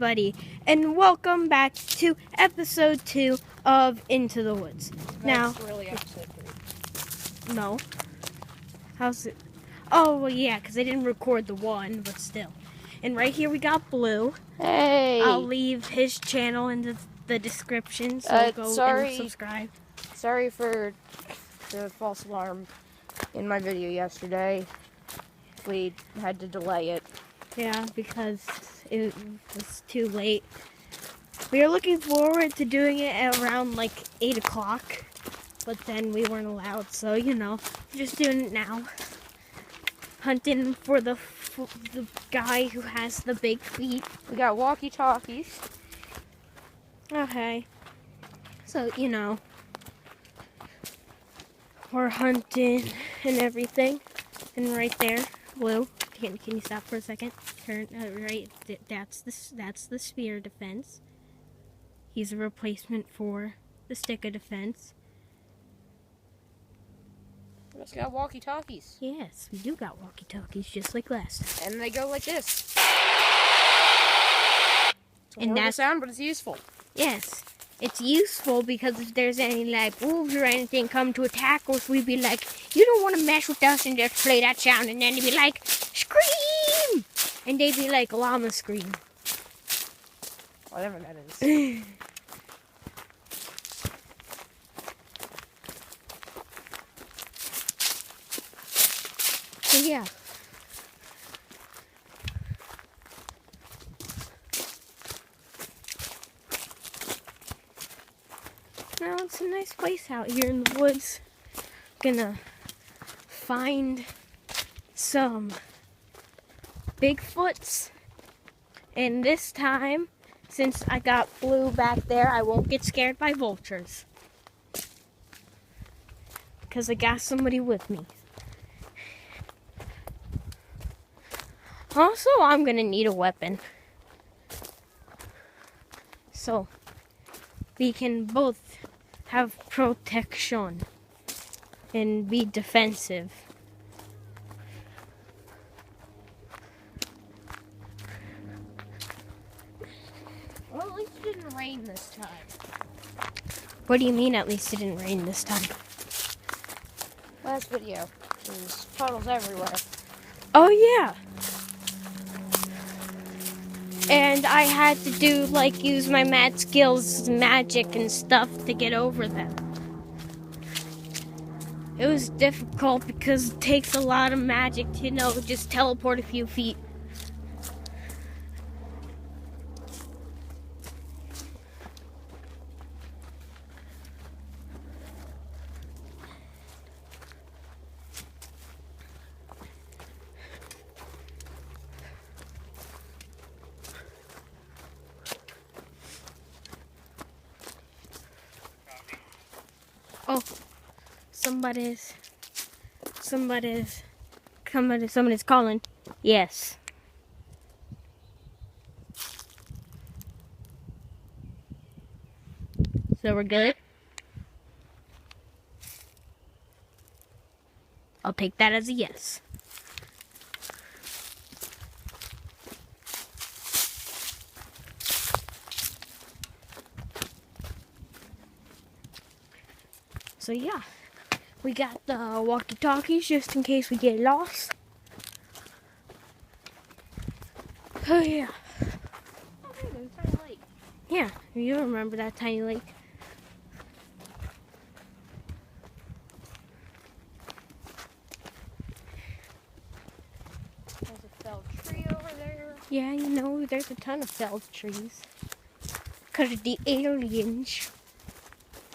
everybody, and welcome back to episode 2 of Into the Woods. That's really episode 3. No. How's it? Oh, well, yeah, because I didn't record the one, but still. And right here we got Blue. Hey! I'll leave his channel in the description, so go and subscribe. Sorry for the false alarm in my video yesterday. We had to delay it. Yeah, because it was too late. We were looking forward to doing it at around like 8 o'clock, but then we weren't allowed, so just doing it now. Hunting for the guy who has the big feet. We got walkie-talkies. Okay. So, we're hunting and everything. And right there, Blue, can you stop for a second? Turn right. That's the spear defense. He's a replacement for the stick of defense. We also got walkie-talkies. Yes, we do got walkie-talkies just like last time. And they go like this. And Horrible sound, but it's useful. Yes, it's useful because if there's any like wolves or anything come to attack us, we'd be like, you don't want to mess with us, and just play that sound, and then they'd be like, scream! And they'd be like, llama scream. Whatever that is. So yeah. Now it's a nice place out here in the woods. Gonna find some Bigfoots. And this time, since I got Blue back there, I won't get scared by vultures. Because I got somebody with me. Also, I'm gonna need a weapon. So, we can both have protection and be defensive. Well, at least it didn't rain this time. What do you mean, at least it didn't rain this time? Last video. There's puddles everywhere. Oh, yeah. And I had to use my mad skills, magic and stuff to get over them. It was difficult because it takes a lot of magic to, just teleport a few feet. Oh, somebody's calling. Yes. So we're good? I'll take that as a yes. So yeah, we got the walkie-talkies just in case we get lost. Oh yeah. Oh, hey, there's a tiny lake. Yeah, you remember that tiny lake. There's a felled tree over there. Yeah, there's a ton of felled trees. Because of the aliens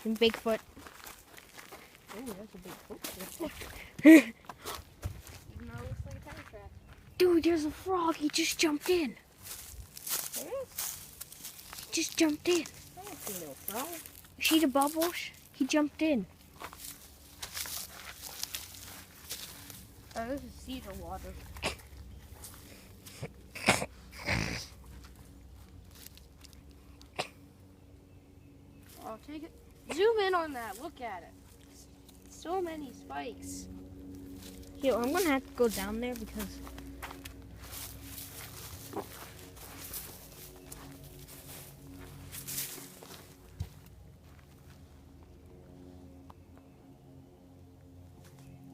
and Bigfoot. Oh, that's a big foot. Even though it looks like a tire track. Dude, there's a frog. He just jumped in. There is? He just jumped in. I don't see no frog. See the bubbles? He jumped in. Oh, this is cedar water. I'll take it. Zoom in on that. Look at it. So many spikes. Yo, I'm gonna have to go down there because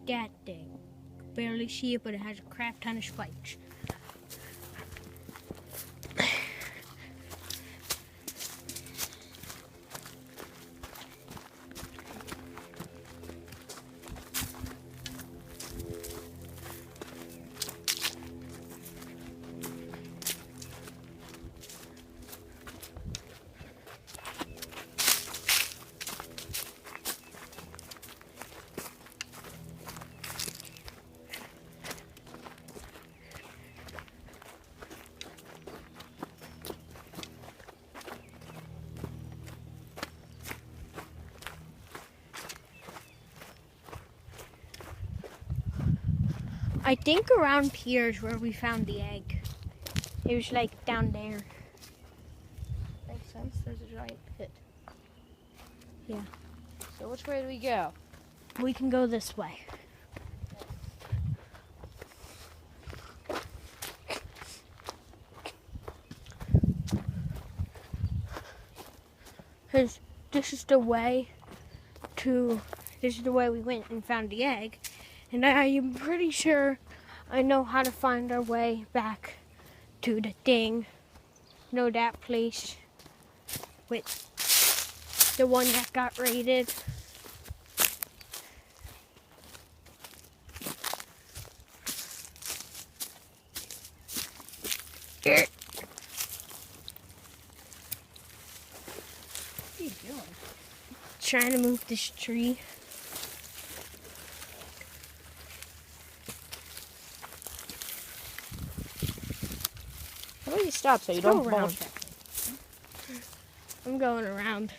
that thing. Barely see it, but it has a crap ton of spikes. I think around here is where we found the egg. It was like down there. Makes sense. There's a giant pit. Yeah. So which way do we go? We can go this way. Because this is the way we went and found the egg. And I am pretty sure I know how to find our way back to the thing. Know that place with the one that got raided. What are you doing? Trying to move this tree. How about you stop so you Go don't around. bounce that? I'm going around.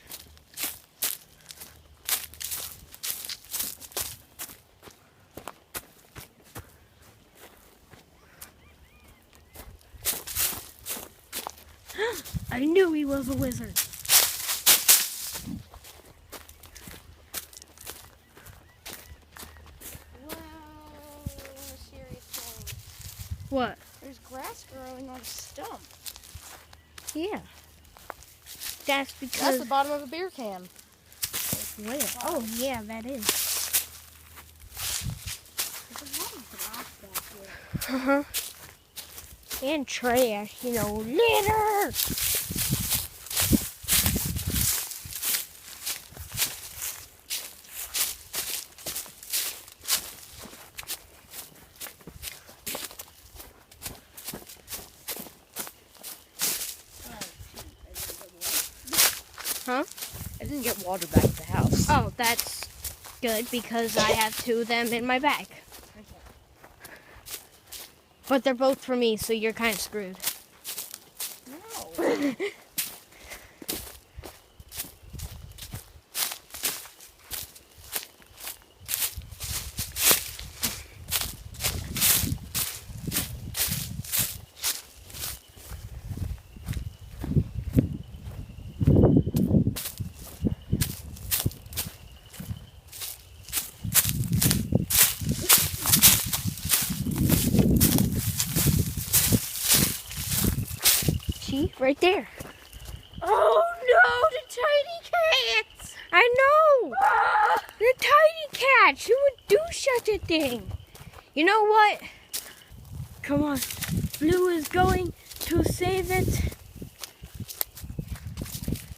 I knew he was a wizard. Whoa, serious thing. What? There's grass growing on a stump. Yeah. That's That's because... the bottom of a beer can. Where? Oh, yeah, that is. There's a lot of grass back here. Uh-huh. And trash, litter! Huh? I didn't get water back at the house. Oh, that's good because I have two of them in my bag. But they're both for me, so you're kind of screwed. No. See? Right there. Oh no, the tiny cats! I know! The tiny cats! Who would do such a thing? You know what? Come on. Blue is going to save it.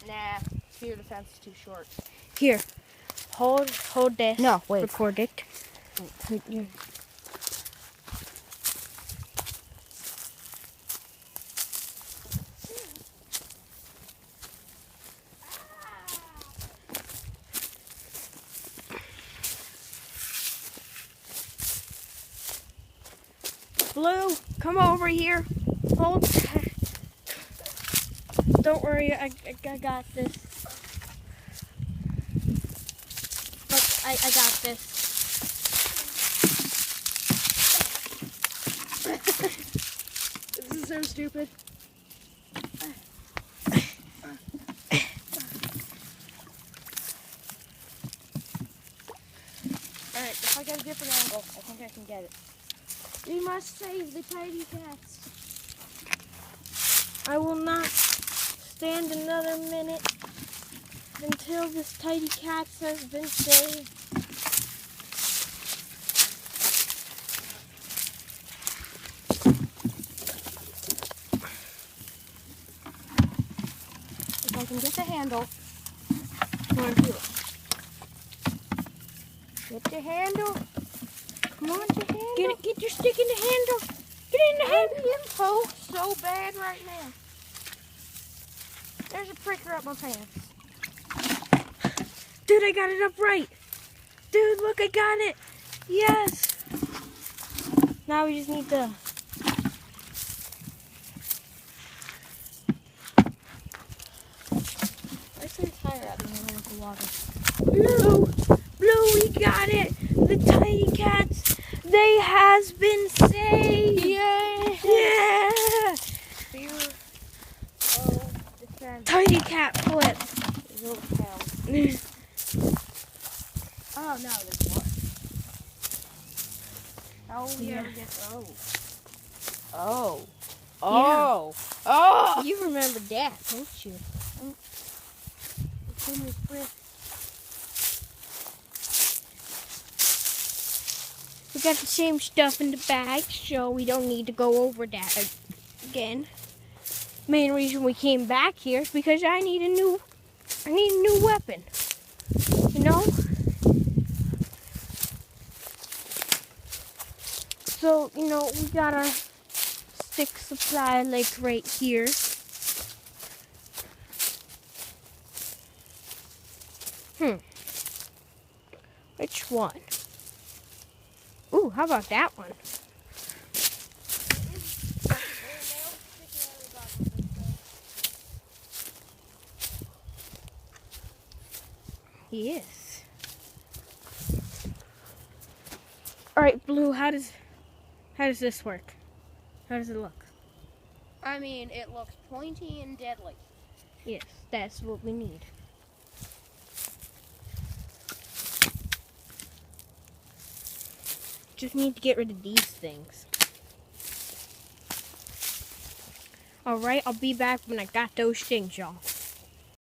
Nah, fear defense is too short. Here. Hold this. No, wait. Record it. Blue, come over here. Hold. Don't worry, I got this. Look, I got this. This is so stupid. Alright, if I get a different angle, I think I can get it. We must save the tiny cats. I will not stand another minute until this tiny cat has been saved. I can get the handle. Come on, do it. Get the handle. Come on, the handle. Get it. Get your stick in the handle. Get it in the handle. I'm getting poked so bad right now. There's a pricker up my pants. Dude, I got it up right. Dude, look, I got it. Yes. Now we just need to... Where's the tire at when we went to water? Blue, we got it. The Tiny Cats, they has been saved. Yay! Yeah. Fear of defense. Tiny Cat flip. Little cow. Oh no, there's more. How will we Yeah. ever get Oh! You remember that, don't you? It's in this brick. We got the same stuff in the bag, so we don't need to go over that again. Main reason we came back here is because I need a new weapon. You know? So, you know, we got our stick supply like right here. Which one? Ooh, how about that one? Yes. All right, Blue. How does this work? How does it look? I mean, it looks pointy and deadly. Yes, that's what we need. Just need to get rid of these things. All right, I'll be back when I got those things off.